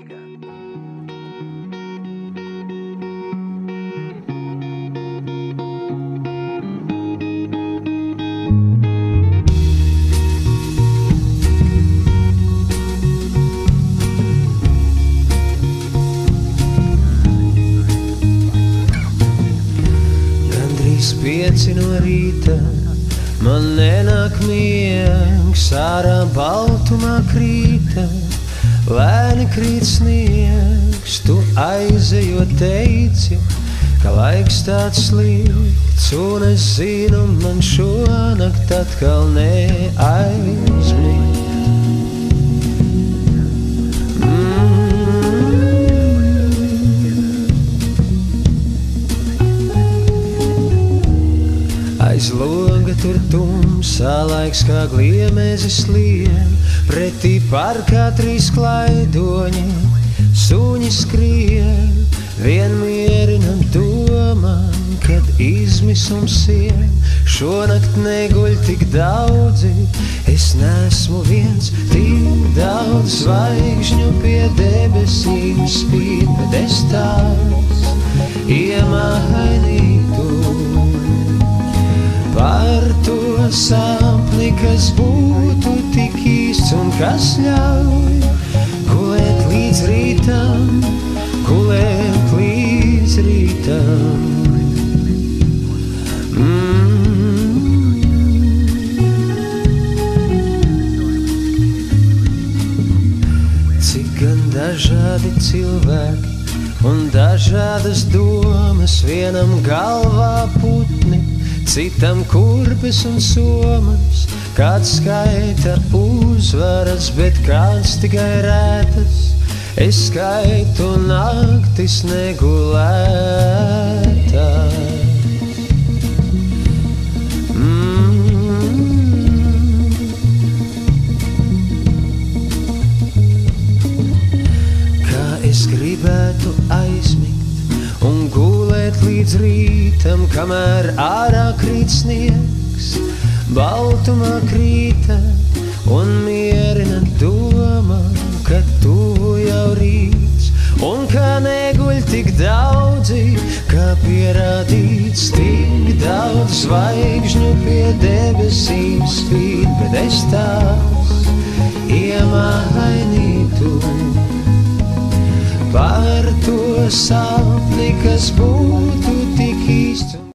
Rīgā. Gandrīz 5 no rīta, man nenāk miegs, ārā baltumā krīta, lēni krīt sniegs. Tu aizejot teici, ka laiks tāds slikts, un es zinu, man šonakt atkal neaizmigt. Aiz loga tur tumsā laiks kā gliemezis lien, pretī parkā 3 klaidoņi, suņi skrien, vien mierinam domām, kad izmisums ien. Šonakt neguļ tik daudzi, es nesmu viens, tik daudz zvaigžņu pie debesīm spīd, bet es tās iemainītu par to sapni, kas būtu tik īsts un kas ļauj gulēt līdz rītam, gulēt līdz rītam. Cik gan dažādi cilvēki un dažādas domas, vienam galvā putni, citam kurpes un somas, kāds skaita uzvaras, bet kāds tikai rētas. Es skaitu naktis negulētās. Kā es gribētu aizmigt un gulēt līdz rītam, kamēr ārā krīt sniegs, baltumā krīta un mierina doma, ka tuvu jau rīts, un kā neguļ tik daudzi, kā pierādīts, tik daudz zvaigžņu pie debesīm spīd, bet es tās iemainītu par to sapni, kas būtu tik īsts.